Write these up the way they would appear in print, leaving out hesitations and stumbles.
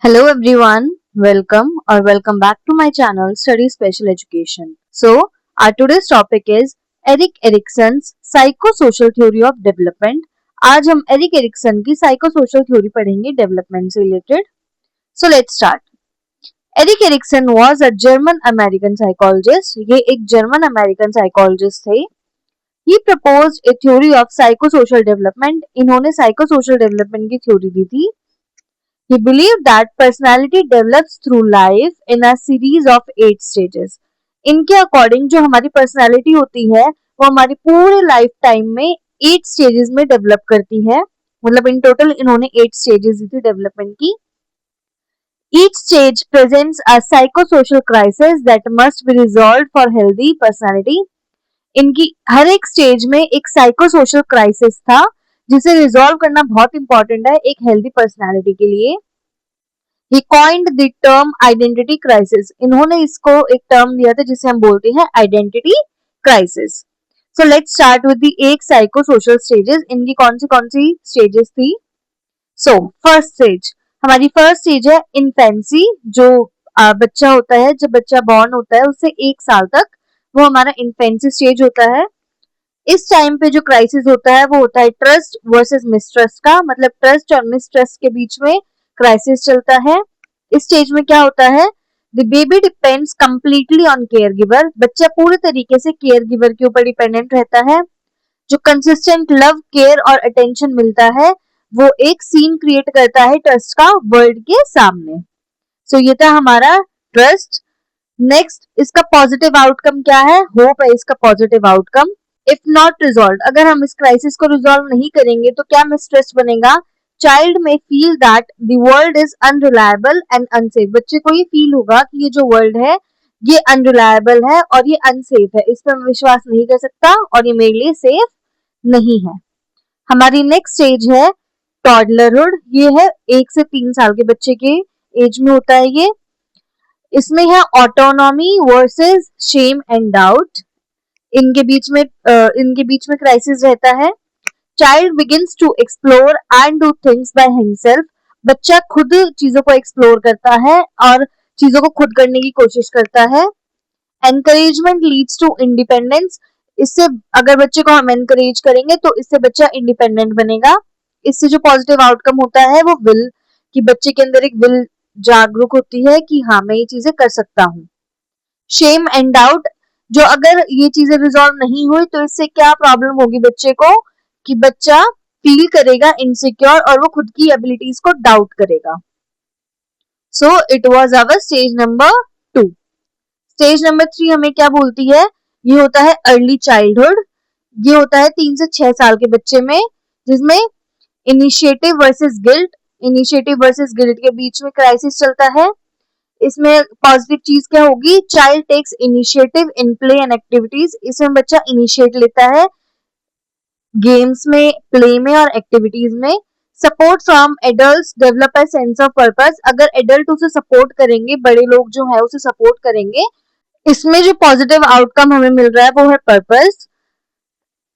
Hello everyone, welcome back to my channel Study Special Education. So, our today's topic is Erik Erikson's Psychosocial Theory of Development. आज हम Erik Erikson की psychosocial theory पढ़ेंगे development से related. So let's start. Erik Erikson was a German American psychologist. ये एक German American psychologist थे. He proposed a theory of psychosocial development. इन्होंने psychosocial development की थ्योरी दी थी. He believed that personality develops through life in a series of 8 stages. इनके according जो हमारी personality होती है वो हमारी पूरे लाइफ टाइम में 8 स्टेजेस में डेवलप करती है. मतलब इन टोटल इन्होंने 8 स्टेजेस दी थी डेवलपमेंट की. Each stage presents a psychosocial crisis that must be resolved for healthy personality. इनकी हर एक स्टेज में एक साइकोसोशल क्राइसिस था जिसे रिजॉल्व करना बहुत इंपॉर्टेंट है एक हेल्दी पर्सनालिटी के लिए. He coined the term identity crisis. इन्होंने इसको एक टर्म दिया था जिसे हम बोलते हैं identity crisis. So let's start with the 8 psychosocial stages. इनकी कौन सी स्टेजेस थी? So first stage, हमारी फर्स्ट स्टेज है इन्फेंसी. जो बच्चा होता है, जब बच्चा बॉर्न होता है उससे 1 साल तक वो हमारा इन्फेंसी स्टेज होता है. इस टाइम पे जो क्राइसिस होता है वो होता है ट्रस्ट वर्सेस मिसट्रस्ट का. मतलब ट्रस्ट और मिसट्रस्ट के बीच में क्राइसिस चलता है. इस स्टेज में क्या होता है? The baby depends completely on care giver. बच्चा पूरे तरीके से केयर गिवर के ऊपर डिपेंडेंट रहता है. जो कंसिस्टेंट लव, केयर और अटेंशन मिलता है वो एक सीन क्रिएट करता है ट्रस्ट का वर्ल्ड के सामने. सो ये था हमारा ट्रस्ट. नेक्स्ट, इसका पॉजिटिव आउटकम क्या है? होप है इसका positive outcome. If not resolve, अगर हम इस क्राइसिस को रिजॉल्व नहीं करेंगे तो क्या मिसट्रस्ट बनेगा? Child may feel that the world is unreliable and unsafe. बच्चे को ये फील होगा कि ये जो वर्ल्ड है ये अनरिलायबल है और ये अनसेफ है. इस पर मैं विश्वास नहीं कर सकता और ये मेरे लिए सेफ नहीं है. हमारी नेक्स्ट स्टेज है टॉडलरहुड. ये है 1 से 3 साल के बच्चे के एज में होता है ये. इसमें है autonomy versus shame and doubt. इनके बीच में क्राइसिस रहता है. Child begins to explore and do things by himself. बच्चा खुद चीजों को एक्सप्लोर करता है और चीजों को खुद करने की कोशिश करता है. Encouragement leads to independence. इससे अगर बच्चे को हम एनकरेज करेंगे तो इससे बच्चा इंडिपेंडेंट बनेगा. इससे जो पॉजिटिव आउटकम होता है वो विल, कि बच्चे के अंदर एक विल जागरूक होती है कि हाँ मैं ये चीजें कर सकता हूँ. शेम एंड डाउट, जो अगर ये चीजें रिजॉल्व नहीं हुई तो इससे क्या प्रॉब्लम होगी बच्चे को, कि बच्चा फील करेगा इनसिक्योर और वो खुद की एबिलिटीज को डाउट करेगा. So it was our stage number 2. Stage number 3 हमें क्या बोलती है? ये होता है अर्ली चाइल्डहुड. ये होता है 3 से 6 साल के बच्चे में, जिसमें इनिशिएटिव वर्सेस गिल्ट के बीच में क्राइसिस चलता है. इसमें पॉजिटिव चीज क्या होगी? Child takes initiative in play and activities. इसमें बच्चा इनिशिएट लेता है गेम्स में, प्ले में और एक्टिविटीज में. Support from adults develop a sense of purpose. अगर एडल्ट उसे सपोर्ट करेंगे, बड़े लोग जो है उसे सपोर्ट करेंगे, इसमें जो पॉजिटिव आउटकम हमें मिल रहा है वो है पर्पस.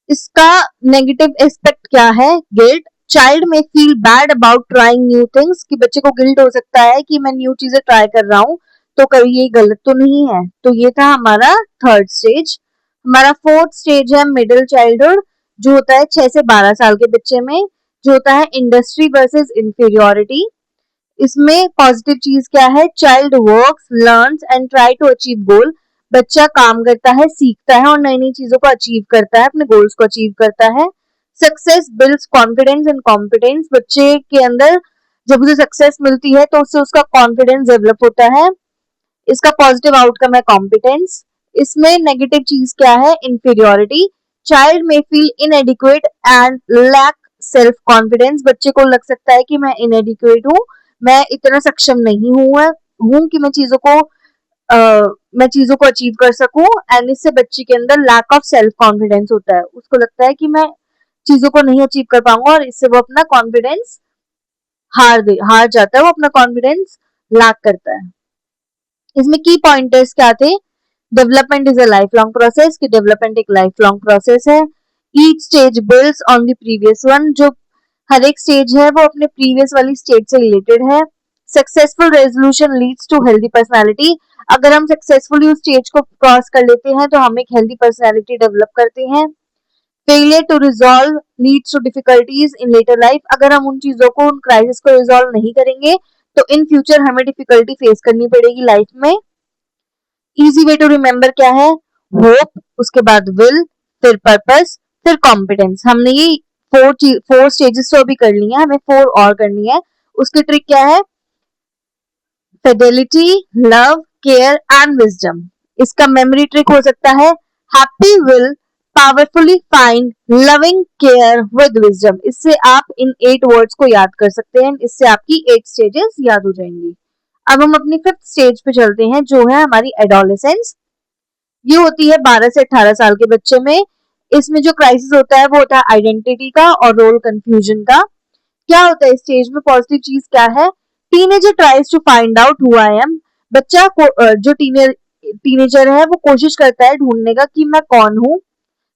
इसका नेगेटिव एस्पेक्ट क्या है? Guilt. Child may feel bad about trying new things. कि बच्चे को गिल्ट हो सकता है कि मैं न्यू चीजें ट्राई कर रहा हूँ तो कभी ये गलत तो नहीं है. तो ये था हमारा थर्ड स्टेज. हमारा फोर्थ स्टेज है मिडिल चाइल्डहुड, जो होता है 6 से 12 साल के बच्चे में, जो होता है इंडस्ट्री वर्सेस इंफीरियोरिटी. इसमें पॉजिटिव चीज क्या है? Child works, learns and try to achieve goal. बच्चा काम करता है, सीखता है और नई नई चीजों को अचीव करता है, अपने गोल्स को अचीव करता है. Success builds confidence and competence. बच्चे के अंदर जब उसे सक्सेस मिलती है तो उससे उसका कॉन्फिडेंस डेवलप होता है. इसका पॉजिटिव आउटकम है कॉम्पिटेंस. इसमें नेगेटिव चीज क्या है? Inferiority. Child may feel inadequate and lack self confidence. बच्चे को लग सकता है कि मैं इनएडिक्वेट हूँ, मैं इतना सक्षम नहीं हूँ कि मैं चीजों को अचीव कर सकूं. एंड इससे बच्चे के अंदर लैक ऑफ सेल्फ कॉन्फिडेंस होता है. उसको लगता है कि मैं चीजों को नहीं अचीव कर पाऊंगा और इससे वो अपना कॉन्फिडेंस हार जाता है, वो अपना कॉन्फिडेंस लैक करता है. इसमें की पॉइंटर्स क्या थे? Development is a life long process. कि डेवलपमेंट एक लाइफ लॉन्ग प्रोसेस है. Each stage builds on the previous one. जो हर एक स्टेज है वो अपने प्रीवियस वाली स्टेज से रिलेटेड है. Successful resolution leads to healthy personality. अगर हम सक्सेसफुली उस स्टेज को क्रॉस कर लेते हैं तो हम एक हेल्दी पर्सनालिटी डेवलप करते हैं। Failure to resolve leads to difficulties in later life. अगर हम उन चीजों को, उन क्राइसिस को रिजॉल्व नहीं करेंगे तो इन फ्यूचर हमें डिफिकल्टी फेस करनी पड़ेगी लाइफ में। इजी वे टू रिमेम्बर क्या है? होप, उसके बाद विल, फिर पर्पस, फिर कॉम्पिटेंस। हमने ये फोर स्टेजेस तो अभी कर ली है, हमें 4 और करनी है। उसकी ट्रिक क्या है? Fidelity, love, care and wisdom. इसका मेमोरी ट्रिक हो सकता है happy will powerfully find loving care with wisdom. इससे आप इन 8 वर्ड्स को याद कर सकते हैं, इससे आपकी 8 स्टेजेस याद हो जाएंगी। अब हम अपनी 5th स्टेज पे चलते हैं, जो है हमारी एडोलेसेंस। ये होती है 12 से 18 साल के बच्चे में। इसमें जो क्राइसिस होता है वो होता है आइडेंटिटी का और रोल कंफ्यूजन का। क्या होता है इस स्टेज में? पॉजिटिव चीज क्या है? Teenager tries to find out who I am. बच्चा को जो टीनेजर है वो कोशिश करता है ढूंढने का कि मैं कौन हूँ।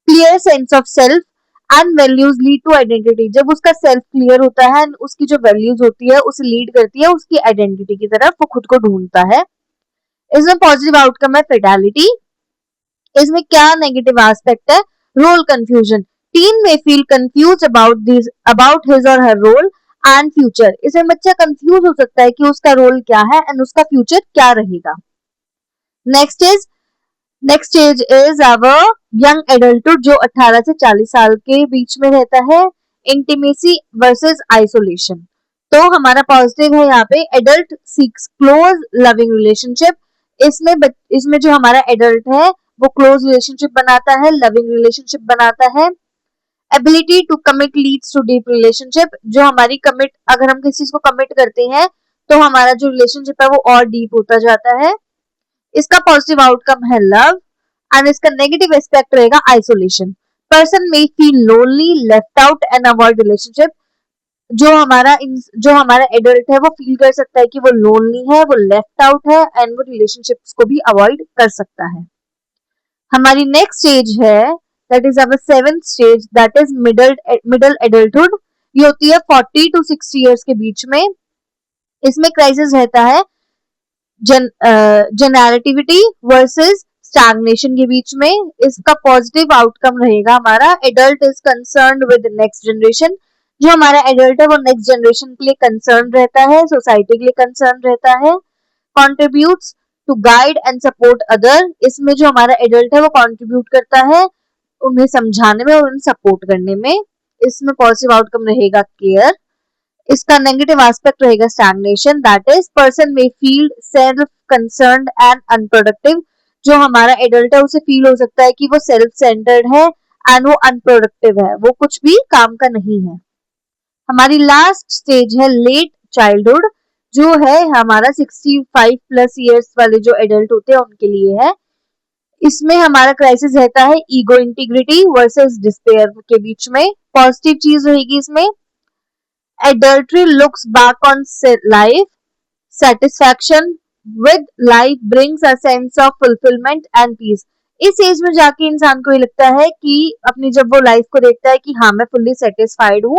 Clear sense of self and values lead to identity. जब उसका सेल्फ क्लियर होता है, उसकी जो वैल्यूज होती है उसे लीड करती है उसकी आइडेंटिटी की तरफ, वो खुद को ढूंढता है। इसमें पॉजिटिव आउटकम है फिडेलिटी। इसमें क्या नेगेटिव एस्पेक्ट है? Role confusion. Teen may feel confuse about his or her role and future. इसमें बच्चा कंफ्यूज हो सकता है कि उसका रोल क्या है एंड उसका फ्यूचर क्या रहेगा। Next stage is our young adulthood, जो 18 से 40 साल के बीच में रहता है। Intimacy versus isolation. तो हमारा पॉजिटिव है यहाँ पे adult seeks close loving relationship. इसमें जो हमारा एडल्ट है वो क्लोज रिलेशनशिप बनाता है, लविंग रिलेशनशिप बनाता है। Ability to commit leads to deep relationship. जो हमारी कमिट, अगर हम किसी चीज को कमिट करते हैं तो हमारा जो रिलेशनशिप है वो और डीप होता जाता है। इसका पॉजिटिव आउटकम है लव एंड इसका नेगेटिव एस्पेक्ट रहेगा isolation. Person may feel lonely, left out and avoid relationship. जो हमारा एडल्ट है वो फील कर सकता है कि वो लोनली है, वो लेफ्ट आउट है एंड वो रिलेशनशिप्स को भी अवॉइड कर सकता है। हमारी नेक्स्ट स्टेज है that is our 7th stage, that is middle adulthood. ये होती है 40 to 60 इयर्स के बीच में। इसमें क्राइसिस रहता है जनरेटिविटी वर्सेस स्टैग्नेशन के बीच में। इसका पॉजिटिव आउटकम रहेगा हमारा adult is concerned with next generation. जो हमारा एडल्ट है वो नेक्स्ट जनरेशन के लिए कंसर्न रहता है, सोसाइटी के लिए कंसर्न रहता है। Contributes to guide and support other. इसमें जो हमारा एडल्ट है वो कॉन्ट्रीब्यूट करता है उन्हें समझाने में और उन्हें सपोर्ट करने में। इसमें पॉजिटिव आउटकम रहेगा केयर। इसका नेगेटिव एस्पेक्ट रहेगा stagnation, that is person may feel self concerned and unproductive. जो हमारा एडल्ट है उसे फील हो सकता है कि वो सेल्फ सेंटर्ड है एंड वो अनप्रोडक्टिव है, वो कुछ भी काम का नहीं है। हमारी लास्ट स्टेज है लेट चाइल्डहुड, जो है हमारा 65 प्लस इयर्स वाले जो एडल्ट होते हैं उनके लिए है। इसमें हमारा क्राइसिस रहता है ईगो इंटीग्रिटी वर्सेस डिस्पेयर के बीच में। पॉजिटिव चीज रहेगी इसमें adultery looks back on life, satisfaction with life brings a sense of fulfillment and peace। इस एज में जाके इंसान को ये लगता है कि अपनी, जब वो लाइफ को देखता है कि हाँ मैं फुल्ली सेटिस्फाइड हूँ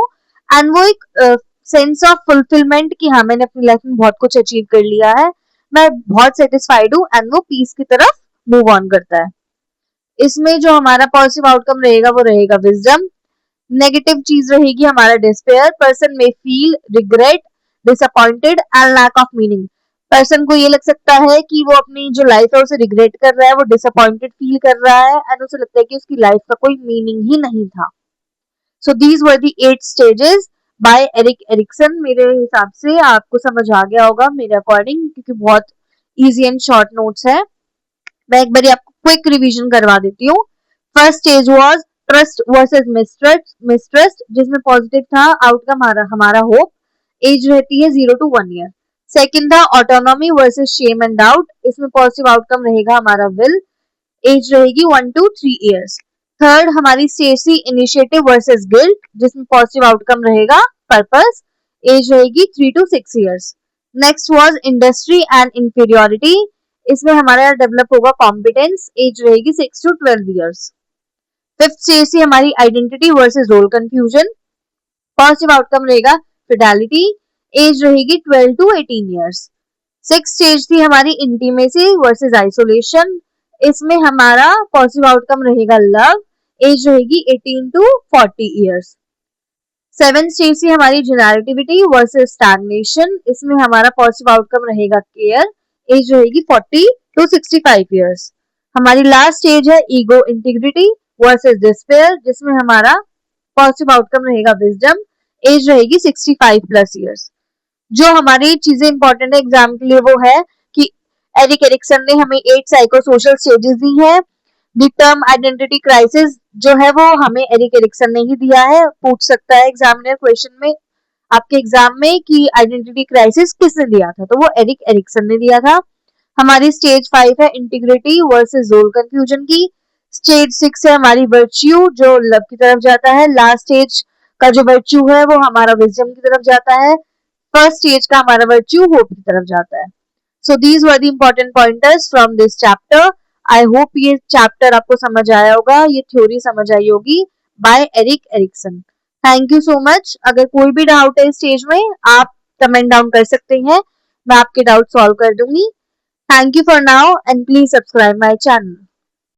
एंड वो एक सेंस ऑफ फुलफिलमेंट कि हाँ मैंने अपनी लाइफ में बहुत कुछ अचीव कर लिया है, मैं बहुत सेटिस्फाइड हूँ एंड वो पीस की तरफ मूव ऑन करता है। इसमें जो हमारा पॉजिटिव आउटकम रहेगा वो रहेगा विजडम। नेगेटिव चीज रहेगी हमारा despair. Person may feel regret, disappointed and lack of meaning. Person को ये लग सकता है कि वो अपनी जो लाइफ है उसे रिग्रेट कर रहा है, वो डिसअपॉइंटेड फील कर रहा है एंड उसे लगता है कि उसकी लाइफ का कोई मीनिंग ही नहीं था। So these were the 8 stages by Erik Erikson. मेरे हिसाब से आपको समझ आ गया होगा मेरे अकॉर्डिंग, क्योंकि बहुत इजी एंड शॉर्ट नोट्स है। मैं एक बार आपको क्विक रिवीजन करवा देती हूँ। First stage was trust versus mistrust, जिसमें पॉजिटिव था आउटकम हमारा होप। एज रहती है 0 to 1 ईयर। सेकंड था autonomy versus shame and doubt. इसमें पॉजिटिव आउटकम रहेगा हमारा विल। एज रहेगी 1 to 3 ईयर्स। थर्ड हमारी स्टेज थी इनिशिएटिव वर्सेस गिल्ट, जिसमें पॉजिटिव आउटकम रहेगा पर्पस। एज रहेगी 3 to 6 years. Next was industry and inferiority. इसमें हमारा डेवलप होगा कॉम्पिटेंस। एज रहेगी 6 to 12 ईयर्स। फिफ्थ स्टेज थी हमारी identity versus role confusion. Positive outcome रहेगा फिडेलिटी। एज रहेगी 12 to 18 ईयर्स। 6th स्टेज थी हमारी इंटीमेसी वर्सेस आइसोलेशन, इसमें हमारा पॉजिटिव आउटकम रहेगा लव, एज रहेगी 18 to 40 ईयर्स। 7th स्टेज थी हमारी जेनरेटिविटी वर्सेस स्टैग्नेशन, इसमें हमारा पॉजिटिव आउटकम रहेगा केयर, एज रहेगी 40 to 65 ईयर्स। हमारी लास्ट स्टेज है ईगो इंटीग्रिटी वर्सेस डिस्पेयर, जिसमें हमारा पॉजिटिव आउटकम रहेगा विजडम, एज रहेगी 65 प्लस ईयर्स। जो हमारी चीजें इंपॉर्टेंट है एग्जाम के लिए वो है कि एरिक एरिक्सन ने हमें 8 साइको सोशल स्टेजेस दी है। द टर्म आइडेंटिटी क्राइसिस जो है वो हमें एरिक एरिक्सन ने ही दिया है। पूछ सकता है एग्जामिनर क्वेश्चन में आपके एग्जाम में कि आइडेंटिटी क्राइसिस किसने दिया था, तो वो एरिक एरिक्सन ने दिया था। हमारी स्टेज 5 है इंटीग्रिटी वर्सेस जोल कंफ्यूजन की। स्टेज 6 है हमारी वर्च्यू जो लव की तरफ जाता है। लास्ट स्टेज का जो वर्च्यू है वो हमारा विजडम की तरफ जाता है। फर्स्ट स्टेज का हमारा वर्च्यू होप की तरफ जाता है। So these were the important pointers from this chapter. I hope ये चैप्टर आपको समझ आया होगा, ये थ्योरी समझ आई होगी by Erik Erikson. Thank you so much. अगर कोई भी डाउट है इस स्टेज में आप कमेंट डाउन कर सकते हैं, मैं आपके डाउट सॉल्व कर दूंगी। Thank you for now and please subscribe my channel.